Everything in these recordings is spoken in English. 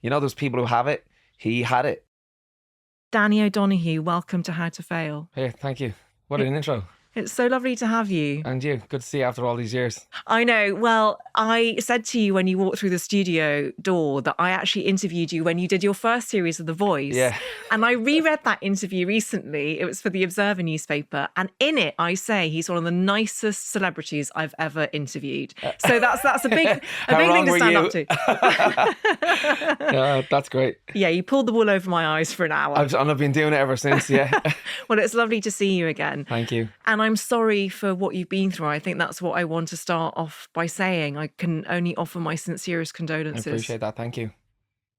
You know, those people who have it, he had it. Danny O'Donoghue, welcome to How to Fail. Hey, thank you. What an intro. It's so lovely to have you. And you, good to see you after all these years. I know. Well, I said to you when you walked through the studio door that I actually interviewed you when you did your first series of The Voice. Yeah. And I reread that interview recently. It was for the Observer newspaper. And in it, I say he's one of the nicest celebrities I've ever interviewed. So that's a big thing to stand up to. Yeah, that's great. Yeah, you pulled the wool over my eyes for an hour. I've been doing it ever since, yeah. Well, it's lovely to see you again. Thank you. And I'm sorry for what you've been through. I think that's what I want to start off by saying. I can only offer my sincerest condolences. I appreciate that. Thank you.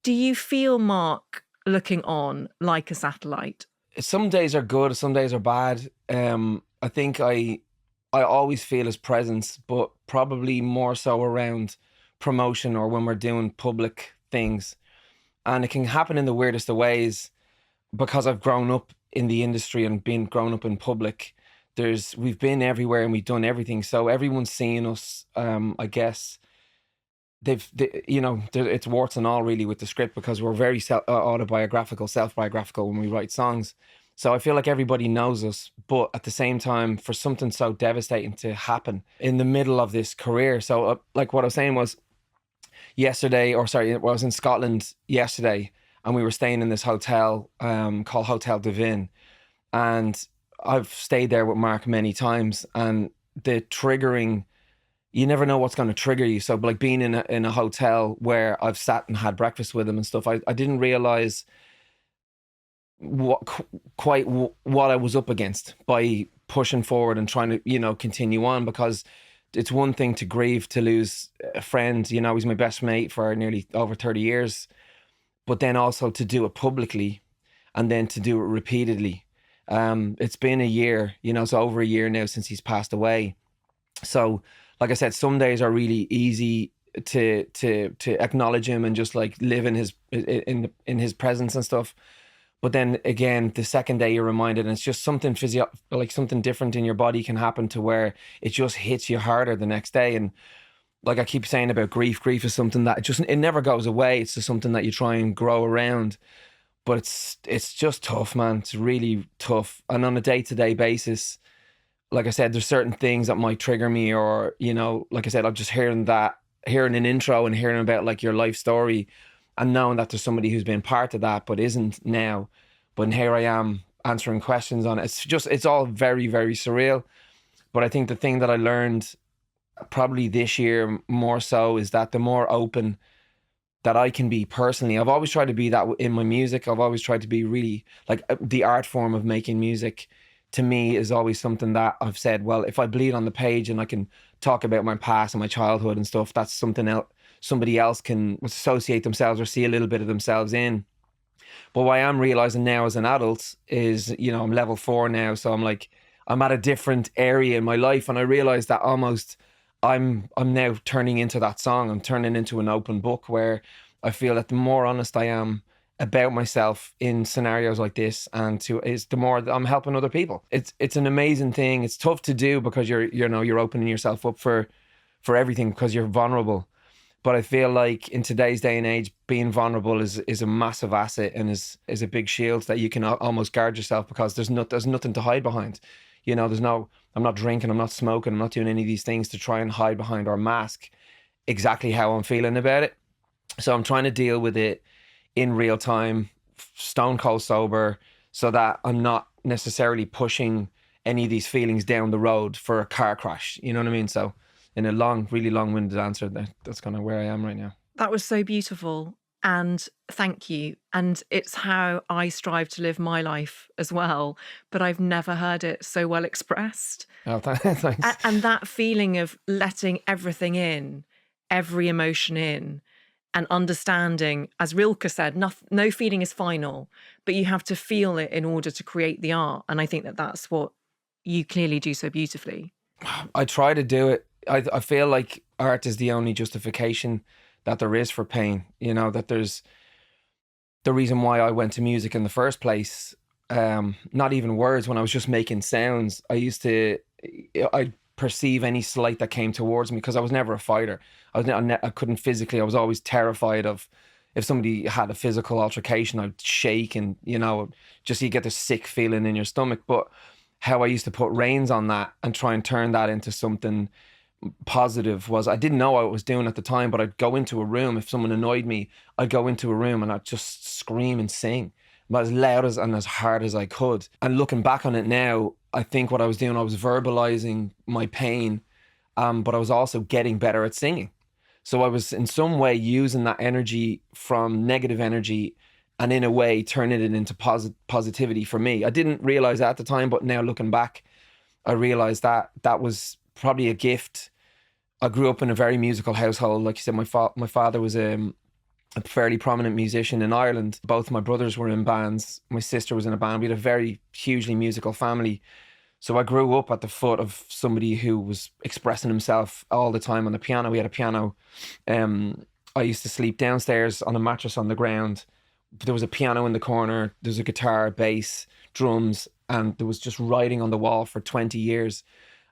Do you feel, Mark, looking on like a satellite? Some days are good, some days are bad. I think I always feel his presence, but probably more so around promotion or when we're doing public things. And it can happen in the weirdest of ways because I've grown up in the industry and been grown up in public. We've been everywhere and we've done everything. So everyone's seeing us, I guess. It's warts and all really with the script because we're very autobiographical, self-biographical when we write songs. So I feel like everybody knows us, but at the same time, for something so devastating to happen in the middle of this career. So like what I was saying was I was in Scotland yesterday and we were staying in this hotel called Hotel Devin. And I've stayed there with Mark many times, and the triggering, you never know what's going to trigger you. So like being in a hotel where I've sat and had breakfast with him and stuff, I didn't realize quite what I was up against by pushing forward and trying to, continue on, because it's one thing to grieve, to lose a friend, he's my best mate for nearly over 30 years, but then also to do it publicly and then to do it repeatedly. It's been a year, so over a year now since he's passed away. So, like I said, some days are really easy to acknowledge him and just like live in his presence and stuff. But then again, the second day you're reminded, and it's just something like something different in your body can happen to where it just hits you harder the next day. And like I keep saying about grief is something that it never goes away. It's just something that you try and grow around. But it's just tough, man. It's really tough. And on a day-to-day basis, like I said, there's certain things that might trigger me, or, like I said, I'm just hearing an intro and hearing about like your life story and knowing that there's somebody who's been part of that but isn't now. But here I am answering questions on it. It's all very, very surreal. But I think the thing that I learned probably this year more so is that the more open that I can be personally. I've always tried to be that in my music. I've always tried to be really like the art form of making music to me is always something that I've said, well, if I bleed on the page and I can talk about my past and my childhood and stuff, that's something else somebody else can associate themselves or see a little bit of themselves in. But what I am realizing now as an adult is, I'm level 4 now. So I'm at a different area in my life. And I realized that almost I'm now turning into that song. I'm turning into an open book where I feel that the more honest I am about myself in scenarios like this, the more I'm helping other people. It's an amazing thing. It's tough to do because you're opening yourself up for everything because you're vulnerable. But I feel like in today's day and age, being vulnerable is a massive asset and is a big shield that you can almost guard yourself, because there's nothing to hide behind. I'm not drinking, I'm not smoking, I'm not doing any of these things to try and hide behind or mask exactly how I'm feeling about it. So I'm trying to deal with it in real time, stone cold sober, so that I'm not necessarily pushing any of these feelings down the road for a car crash. You know what I mean? So in a really long-winded answer, that's kind of where I am right now. That was so beautiful. And thank you. And it's how I strive to live my life as well. But I've never heard it so well expressed. Oh, thanks. And that feeling of letting everything in, every emotion in, and understanding, as Rilke said, no feeling is final, but you have to feel it in order to create the art. And I think that that's what you clearly do so beautifully. I try to do it. I feel like art is the only justification that there is for pain, that there's the reason why I went to music in the first place. Not even words, when I was just making sounds, I'd perceive any slight that came towards me, because I was never a fighter. I couldn't physically, I was always terrified of if somebody had a physical altercation, I'd shake, and just you get this sick feeling in your stomach. But how I used to put reins on that and try and turn that into something positive was, I didn't know what I was doing at the time, but I'd go into a room. If someone annoyed me, I'd go into a room and I'd just scream and sing, but as loud as and as hard as I could. And looking back on it now, I think what I was doing, I was verbalizing my pain, but I was also getting better at singing. So I was in some way using that energy from negative energy and in a way turning it into positivity for me. I didn't realize that at the time, but now looking back, I realized that that was probably a gift. I grew up in a very musical household. Like you said, my father was a fairly prominent musician in Ireland. Both my brothers were in bands. My sister was in a band. We had a very hugely musical family. So I grew up at the foot of somebody who was expressing himself all the time on the piano. We had a piano. I used to sleep downstairs on a mattress on the ground. There was a piano in the corner. There's a guitar, bass, drums, and there was just writing on the wall for 20 years.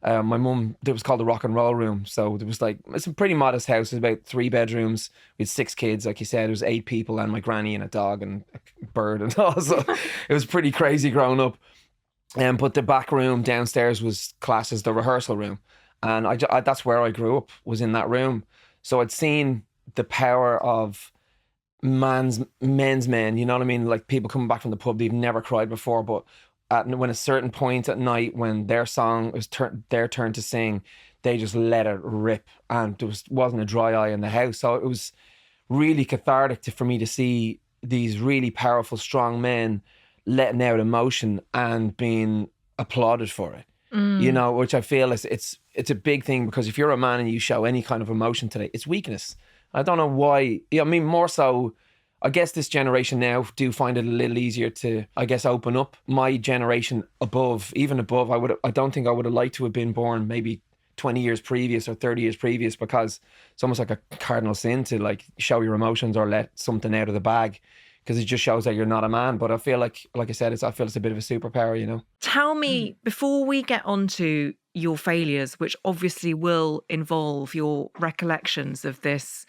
My mum, it was called the rock and roll room. So there was it's a pretty modest house. It was about 3 bedrooms. We had 6 kids, like you said. It was 8 people and my granny and a dog and a bird and all. So it was pretty crazy growing up. But the back room downstairs was classed as the rehearsal room. And that's where I grew up, was in that room. So I'd seen the power of men's men, you know what I mean? Like people coming back from the pub, they've never cried before, but when a certain point at night, when their song was their turn to sing, they just let it rip, and there wasn't a dry eye in the house. So it was really cathartic for me to see these really powerful, strong men letting out emotion and being applauded for it. Which I feel is it's a big thing, because if you're a man and you show any kind of emotion today, it's weakness. I don't know why. I mean, more so, I guess this generation now do find it a little easier to, I guess, open up. My generation even above, I don't think I would have liked to have been born maybe 20 years previous or 30 years previous, because it's almost like a cardinal sin to show your emotions or let something out of the bag, because it just shows that you're not a man. But I feel like I said, I feel it's a bit of a superpower, Tell me, before we get on to your failures, which obviously will involve your recollections of this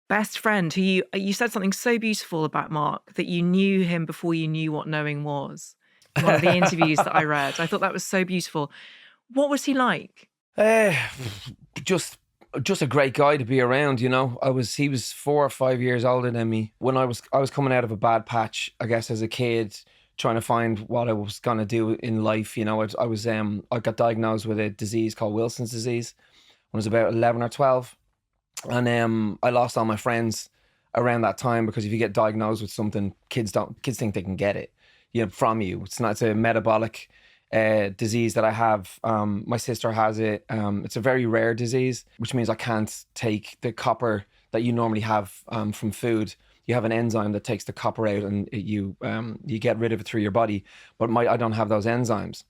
best friend who you said something so beautiful about Mark, that you knew him before you knew what knowing was. In one of the interviews that I read, I thought that was so beautiful. What was he like? Just a great guy to be around, He was 4 or 5 years older than me. When I was coming out of a bad patch, I guess, as a kid, trying to find what I was gonna do in life. I got diagnosed with a disease called Wilson's disease when I was about 11 or 12, and I lost all my friends around that time, because if you get diagnosed with something, kids think they can get it, from you. It's a metabolic disease that I have. My sister has it. It's a very rare disease, which means I can't take the copper that you normally have from food. You have an enzyme that takes the copper out, and you get rid of it through your body. But I don't have those enzymes.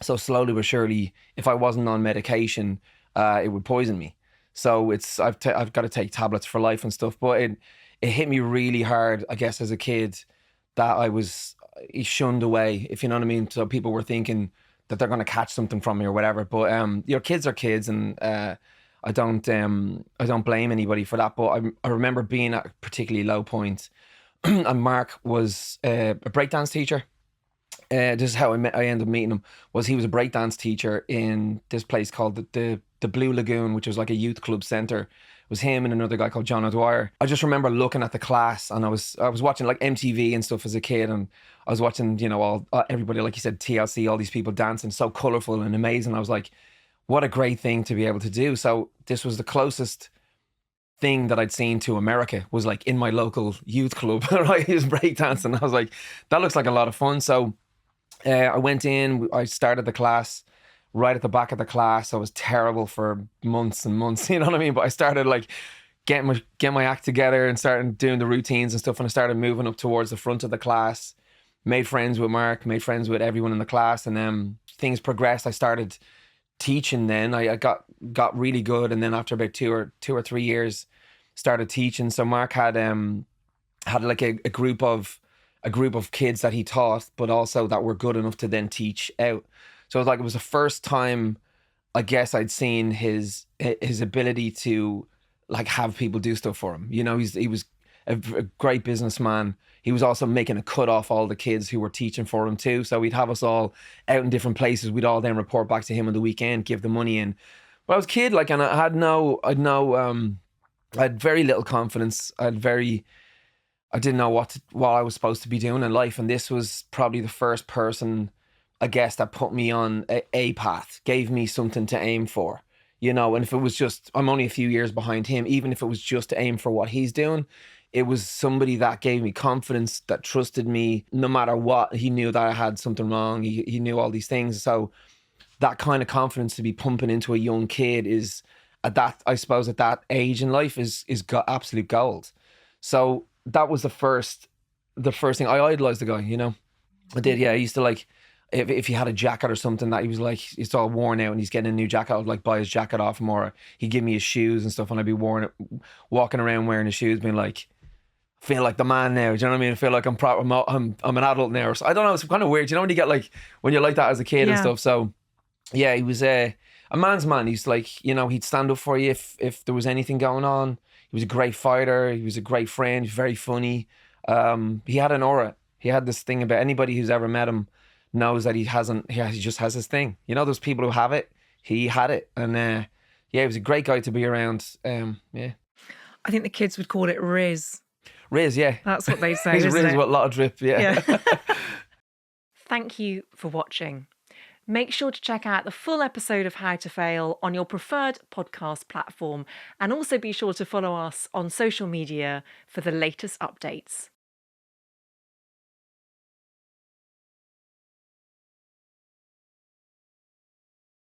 So slowly but surely, if I wasn't on medication, it would poison me. So I've got to take tablets for life and stuff. But it hit me really hard, I guess, as a kid, that I was shunned away, if you know what I mean. So people were thinking that they're going to catch something from me or whatever. But kids are kids, and I don't blame anybody for that. But I remember being at a particularly low point, and Mark was a breakdance teacher. This is how I ended up meeting him. He was a breakdance teacher in this place called the Blue Lagoon, which was like a youth club centre. It was him and another guy called John O'Dwyer. I just remember looking at the class, and I was watching like MTV and stuff as a kid, and I was watching all everybody, like you said, TLC, all these people dancing, so colourful and amazing. I was like, what a great thing to be able to do. So this was the closest thing that I'd seen to America, was like in my local youth club, right? He was breakdancing. I was like, that looks like a lot of fun. So I went in, I started the class right at the back of the class. I was terrible for months and months, you know what I mean? But I started getting my act together and started doing the routines and stuff. And I started moving up towards the front of the class, made friends with Mark, made friends with everyone in the class. And then things progressed. I started teaching then. I got really good. And then after about two or 3 years, started teaching. So Mark had like a group of kids that he taught, but also that were good enough to then teach out. So it was the first time, I guess, I'd seen his ability to have people do stuff for him. He was a great businessman. He was also making a cut off all the kids who were teaching for him too. So we'd have us all out in different places. We'd all then report back to him on the weekend, give the money in. But I was a kid, like, and I had very little confidence. I didn't know what I was supposed to be doing in life. And this was probably the first person, I guess, that put me on a path, gave me something to aim for, you know. And if it was just, I'm only a few years behind him, even if it was just to aim for what he's doing, it was somebody that gave me confidence, that trusted me no matter what. He knew that I had something wrong. He knew all these things. So that kind of confidence to be pumping into a young kid is, I suppose at that age in life, is absolute gold. So that was the first thing. I idolized the guy, you know. I did, yeah. I used to, like, if he had a jacket or something that he was like, it's all worn out and he's getting a new jacket, I would like buy his jacket off him, or he'd give me his shoes and stuff, and I'd be walking around wearing his shoes, being like, feel like the man now. Do you know what I mean? I feel like I'm an adult now. So I don't know. It's kind of weird. You know when you get like, when you're like that as a kid and stuff. So yeah, he was a man's man. He's like, you know, he'd stand up for you if there was anything going on. He was a great fighter. He was a great friend. He was very funny. He had an aura. He had this thing about, anybody who's ever met him knows that he just has his thing. You know, those people who have it. He had it. And yeah, he was a great guy to be around. Yeah. I think the kids would call it Riz. Riz, yeah. That's what they say, He's isn't Riz it? with a lot of drip, yeah. Thank you for watching. Make sure to check out the full episode of How to Fail on your preferred podcast platform, and also be sure to follow us on social media for the latest updates.